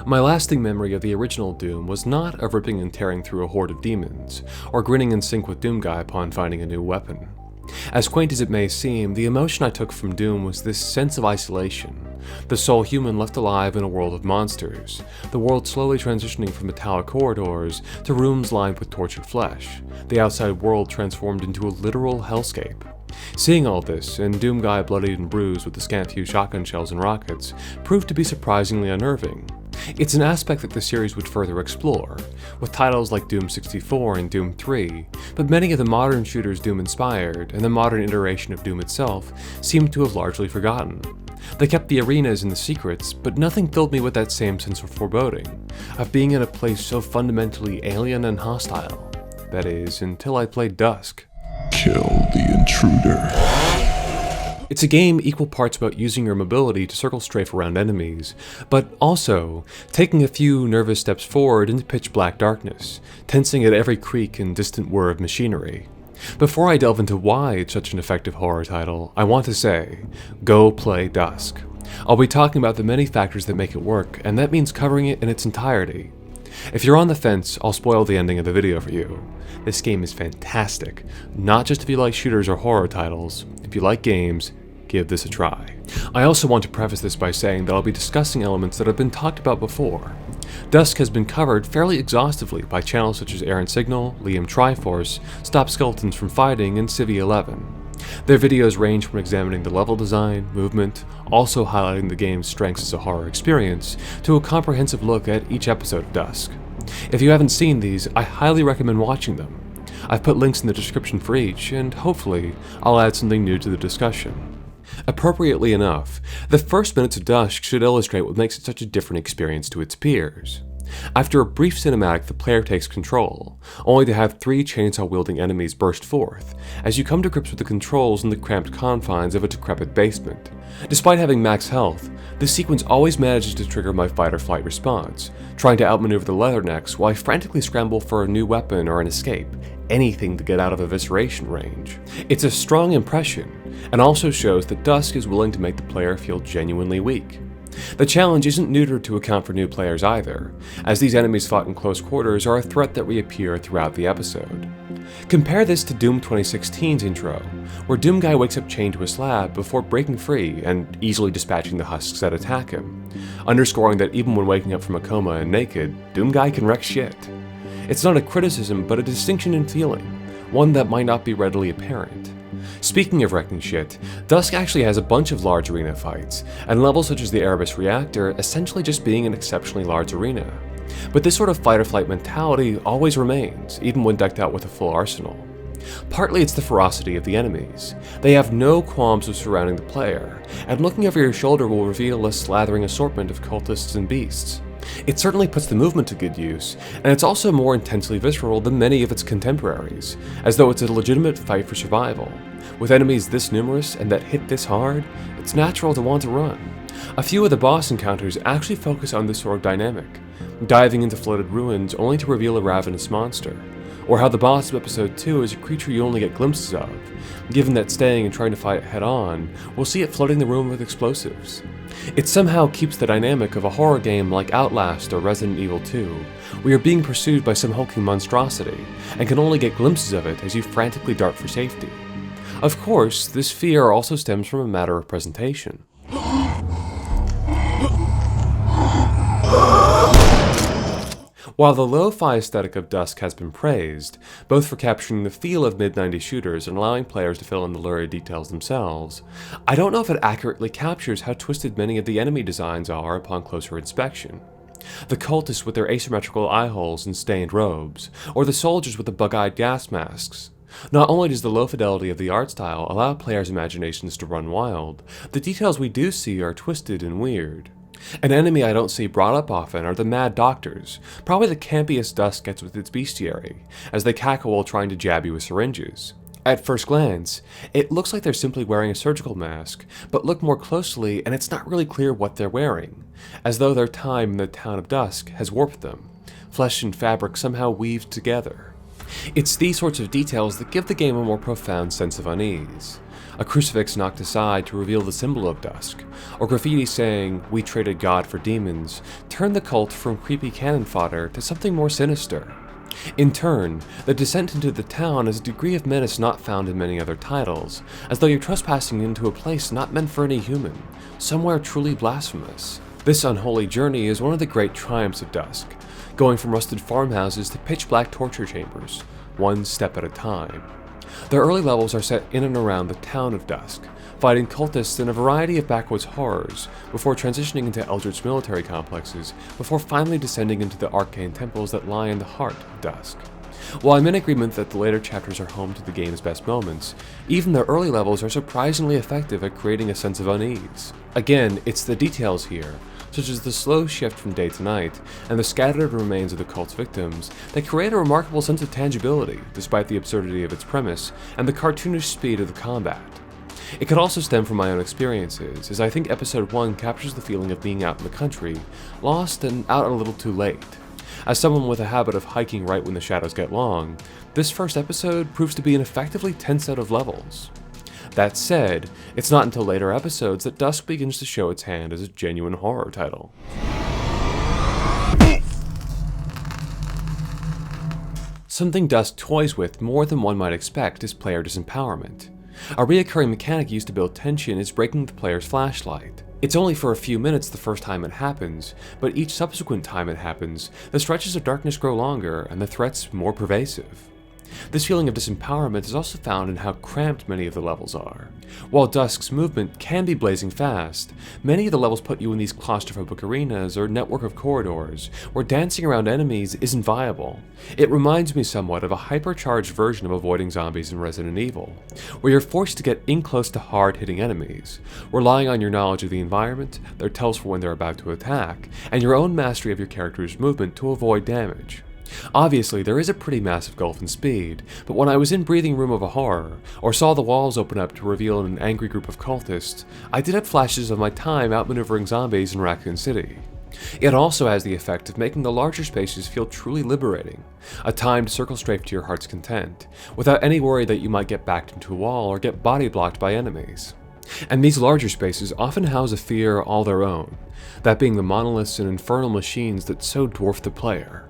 My lasting memory of the original Doom was not of ripping and tearing through a horde of demons, or grinning in sync with Doomguy upon finding a new weapon. As quaint as it may seem, the emotion I took from Doom was this sense of isolation, the sole human left alive in a world of monsters, the world slowly transitioning from metallic corridors to rooms lined with tortured flesh, the outside world transformed into a literal hellscape. Seeing all this, and Doomguy bloodied and bruised with the scant few shotgun shells and rockets, proved to be surprisingly unnerving. It's an aspect that the series would further explore, with titles like Doom 64 and Doom 3, but many of the modern shooters Doom inspired, and the modern iteration of Doom itself, seem to have largely forgotten. They kept the arenas and the secrets, but nothing filled me with that same sense of foreboding, of being in a place so fundamentally alien and hostile. That is, until I played DUSK. Kill the intruder. It's a game equal parts about using your mobility to circle strafe around enemies, but also taking a few nervous steps forward into pitch black darkness, tensing at every creak and distant whir of machinery. Before I delve into why it's such an effective horror title, I want to say, go play DUSK. I'll be talking about the many factors that make it work, and that means covering it in its entirety. If you're on the fence, I'll spoil the ending of the video for you. This game is fantastic, not just if you like shooters or horror titles. If you like games, give this a try. I also want to preface this by saying that I'll be discussing elements that have been talked about before. DUSK has been covered fairly exhaustively by channels such as Aaron Signal, Liam Triforce, Stop Skeletons from Fighting, and Civi11. Their videos range from examining the level design, movement, also highlighting the game's strengths as a horror experience, to a comprehensive look at each episode of DUSK. If you haven't seen these, I highly recommend watching them. I've put links in the description for each, and hopefully, I'll add something new to the discussion. Appropriately enough, the first minutes of DUSK should illustrate what makes it such a different experience to its peers. After a brief cinematic, the player takes control, only to have 3 chainsaw-wielding enemies burst forth, as you come to grips with the controls in the cramped confines of a decrepit basement. Despite having max health, this sequence always manages to trigger my fight-or-flight response, trying to outmaneuver the Leathernecks while I frantically scramble for a new weapon or an escape, anything to get out of evisceration range. It's a strong impression, and also shows that DUSK is willing to make the player feel genuinely weak. The challenge isn't neutered to account for new players either, as these enemies fought in close quarters are a threat that reappear throughout the episode. Compare this to Doom 2016's intro, where Doomguy wakes up chained to a slab before breaking free and easily dispatching the husks that attack him, underscoring that even when waking up from a coma and naked, Doomguy can wreck shit. It's not a criticism, but a distinction in feeling, one that might not be readily apparent. Speaking of wrecking shit, DUSK actually has a bunch of large arena fights, and levels such as the Erebus Reactor essentially just being an exceptionally large arena. But this sort of fight-or-flight mentality always remains, even when decked out with a full arsenal. Partly it's the ferocity of the enemies. They have no qualms of surrounding the player, and looking over your shoulder will reveal a slathering assortment of cultists and beasts. It certainly puts the movement to good use, and it's also more intensely visceral than many of its contemporaries, as though it's a legitimate fight for survival. With enemies this numerous and that hit this hard, it's natural to want to run. A few of the boss encounters actually focus on this sort of dynamic, diving into flooded ruins only to reveal a ravenous monster, or how the boss of episode 2 is a creature you only get glimpses of, given that staying and trying to fight it head-on will see it flooding the room with explosives. It somehow keeps the dynamic of a horror game like Outlast or Resident Evil 2, where you're being pursued by some hulking monstrosity, and can only get glimpses of it as you frantically dart for safety. Of course, this fear also stems from a matter of presentation. While the lo-fi aesthetic of DUSK has been praised, both for capturing the feel of mid-90s shooters and allowing players to fill in the lurid details themselves, I don't know if it accurately captures how twisted many of the enemy designs are upon closer inspection. The cultists with their asymmetrical eye holes and stained robes, or the soldiers with the bug-eyed gas masks. Not only does the low fidelity of the art style allow players' imaginations to run wild, the details we do see are twisted and weird. An enemy I don't see brought up often are the Mad Doctors, probably the campiest DUSK gets with its bestiary, as they cackle while trying to jab you with syringes. At first glance, it looks like they're simply wearing a surgical mask, but look more closely and it's not really clear what they're wearing, as though their time in the town of DUSK has warped them, flesh and fabric somehow weaved together. It's these sorts of details that give the game a more profound sense of unease. a crucifix knocked aside to reveal the symbol of Dusk, or graffiti saying, "We traded God for demons," turned the cult from creepy cannon fodder to something more sinister. In turn, the descent into the town is a degree of menace not found in many other titles, as though you're trespassing into a place not meant for any human, somewhere truly blasphemous. This unholy journey is one of the great triumphs of Dusk, going from rusted farmhouses to pitch-black torture chambers, one step at a time. The early levels are set in and around the town of Dusk, fighting cultists in a variety of backwoods horrors, before transitioning into eldritch military complexes, before finally descending into the arcane temples that lie in the heart of Dusk. While I'm in agreement that the later chapters are home to the game's best moments, even the early levels are surprisingly effective at creating a sense of unease. Again, it's the details here, such as the slow shift from day to night, and the scattered remains of the cult's victims, that create a remarkable sense of tangibility, despite the absurdity of its premise, and the cartoonish speed of the combat. It could also stem from my own experiences, as I think Episode 1 captures the feeling of being out in the country, lost and out a little too late. As someone with a habit of hiking right when the shadows get long, this first episode proves to be an effectively tense set of levels. That said, it's not until later episodes that Dusk begins to show its hand as a genuine horror title. Something Dusk toys with more than one might expect is player disempowerment. A reoccurring mechanic used to build tension is breaking the player's flashlight. It's only for a few minutes the first time it happens, but each subsequent time it happens, the stretches of darkness grow longer and the threats more pervasive. This feeling of disempowerment is also found in how cramped many of the levels are. While Dusk's movement can be blazing fast, many of the levels put you in these claustrophobic arenas or network of corridors, where dancing around enemies isn't viable. It reminds me somewhat of a hypercharged version of avoiding zombies in Resident Evil, where you're forced to get in close to hard-hitting enemies, relying on your knowledge of the environment, their tells for when they're about to attack, and your own mastery of your character's movement to avoid damage. Obviously, there is a pretty massive gulf in speed, but when I was in Breathing Room of a Horror, or saw the walls open up to reveal an angry group of cultists, I did have flashes of my time outmaneuvering zombies in Raccoon City. It also has the effect of making the larger spaces feel truly liberating, a time to circle strafe to your heart's content, without any worry that you might get backed into a wall or get body blocked by enemies. And these larger spaces often house a fear all their own, that being the monoliths and infernal machines that so dwarf the player.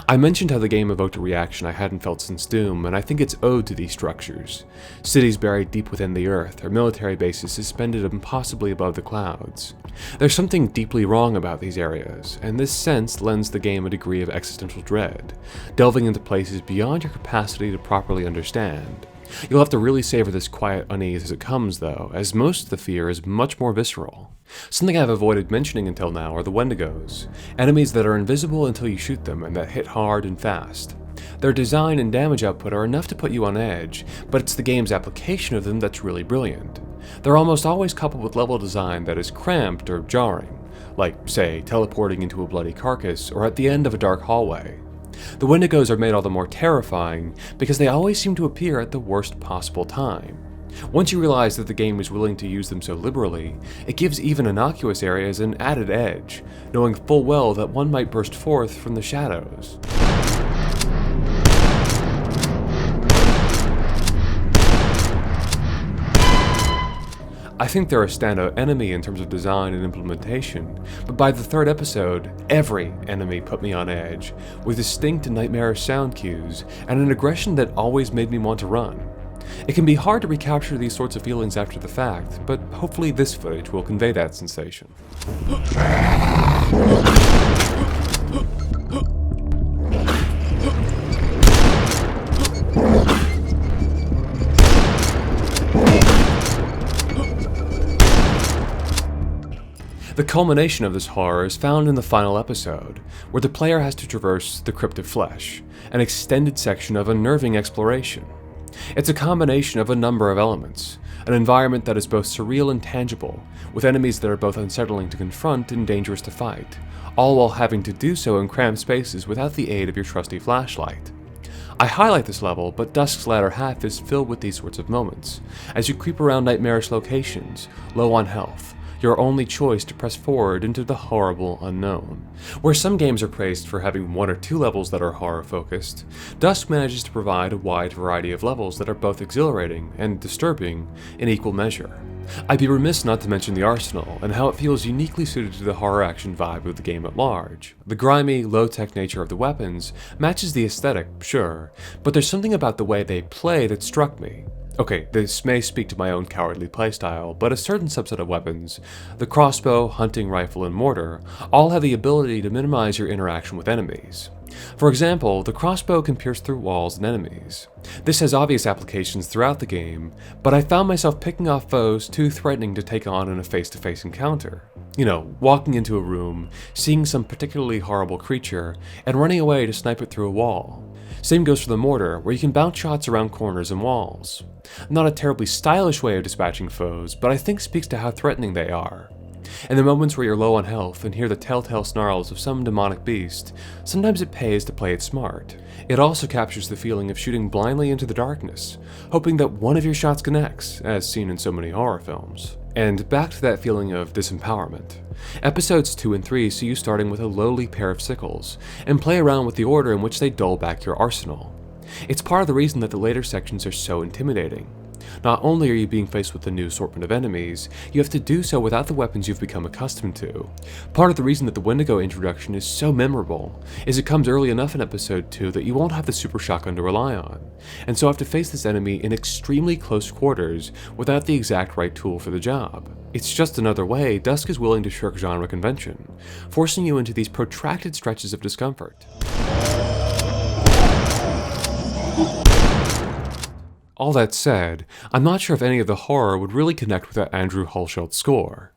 I mentioned how the game evoked a reaction I hadn't felt since Doom, and I think it's owed to these structures. Cities buried deep within the earth, or military bases suspended impossibly above the clouds. There's something deeply wrong about these areas, and this sense lends the game a degree of existential dread, delving into places beyond your capacity to properly understand. You'll have to really savor this quiet unease as it comes, though, as most of the fear is much more visceral. Something I've avoided mentioning until now are the Wendigos, enemies that are invisible until you shoot them and that hit hard and fast. Their design and damage output are enough to put you on edge, but it's the game's application of them that's really brilliant. They're almost always coupled with level design that is cramped or jarring, like, say, teleporting into a bloody carcass or at the end of a dark hallway. The Wendigos are made all the more terrifying because they always seem to appear at the worst possible time. Once you realize that the game is willing to use them so liberally, it gives even innocuous areas an added edge, knowing full well that one might burst forth from the shadows. I think they're a standout enemy in terms of design and implementation, but by the third episode, every enemy put me on edge, with distinct and nightmarish sound cues, and an aggression that always made me want to run. It can be hard to recapture these sorts of feelings after the fact, but hopefully this footage will convey that sensation. The culmination of this horror is found in the final episode, where the player has to traverse the Crypt of Flesh, an extended section of unnerving exploration. It's a combination of a number of elements, an environment that is both surreal and tangible, with enemies that are both unsettling to confront and dangerous to fight, all while having to do so in cramped spaces without the aid of your trusty flashlight. I highlight this level, but Dusk's latter half is filled with these sorts of moments, as you creep around nightmarish locations, low on health, your only choice to press forward into the horrible unknown. Where some games are praised for having 1 or 2 levels that are horror-focused, Dusk manages to provide a wide variety of levels that are both exhilarating and disturbing in equal measure. I'd be remiss not to mention the arsenal, and how it feels uniquely suited to the horror action vibe of the game at large. The grimy, low-tech nature of the weapons matches the aesthetic, sure, but there's something about the way they play that struck me. Okay, this may speak to my own cowardly playstyle, but a certain subset of weapons, the crossbow, hunting rifle, and mortar, all have the ability to minimize your interaction with enemies. For example, the crossbow can pierce through walls and enemies. This has obvious applications throughout the game, but I found myself picking off foes too threatening to take on in a face-to-face encounter. You know, walking into a room, seeing some particularly horrible creature, and running away to snipe it through a wall. Same goes for the mortar, where you can bounce shots around corners and walls. Not a terribly stylish way of dispatching foes, but I think speaks to how threatening they are. In the moments where you're low on health and hear the telltale snarls of some demonic beast, sometimes it pays to play it smart. It also captures the feeling of shooting blindly into the darkness, hoping that one of your shots connects, as seen in so many horror films. And back to that feeling of disempowerment. Episodes 2 and 3 see you starting with a lowly pair of sickles, and play around with the order in which they dole back your arsenal. It's part of the reason that the later sections are so intimidating. Not only are you being faced with a new assortment of enemies, you have to do so without the weapons you've become accustomed to. Part of the reason that the Wendigo introduction is so memorable is it comes early enough in episode 2 that you won't have the super shotgun to rely on, and so have to face this enemy in extremely close quarters without the exact right tool for the job. It's just another way Dusk is willing to shirk genre convention, forcing you into these protracted stretches of discomfort. All that said, I'm not sure if any of the horror would really connect with that Andrew Hulshult score.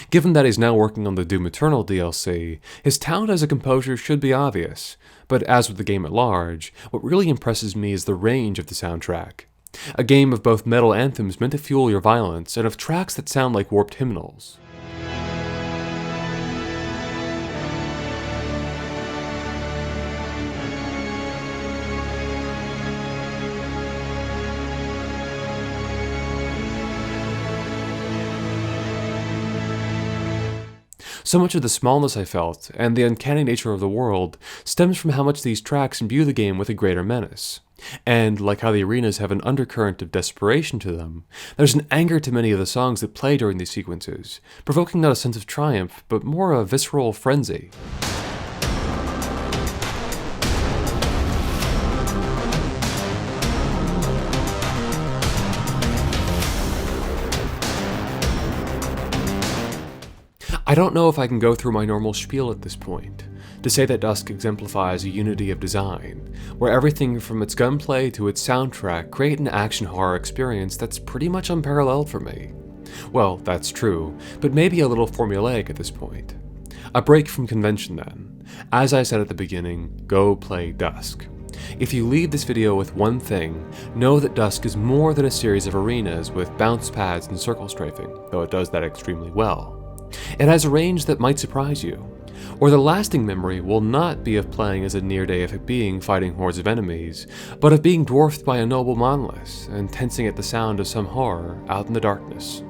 Given that he's now working on the Doom Eternal DLC, his talent as a composer should be obvious, but as with the game at large, what really impresses me is the range of the soundtrack. A game of both metal anthems meant to fuel your violence, and of tracks that sound like warped hymnals. So much of the smallness I felt, and the uncanny nature of the world, stems from how much these tracks imbue the game with a greater menace. And, like how the arenas have an undercurrent of desperation to them, there's an anger to many of the songs that play during these sequences, provoking not a sense of triumph, but more a visceral frenzy. I don't know if I can go through my normal spiel at this point, to say that Dusk exemplifies a unity of design, where everything from its gunplay to its soundtrack create an action horror experience that's pretty much unparalleled for me. Well, that's true, but maybe a little formulaic at this point. A break from convention then. As I said at the beginning, go play Dusk. If you leave this video with one thing, know that Dusk is more than a series of arenas with bounce pads and circle strafing, though it does that extremely well. It has a range that might surprise you, or the lasting memory will not be of playing as a near-deific being fighting hordes of enemies, but of being dwarfed by a noble monolith and tensing at the sound of some horror out in the darkness.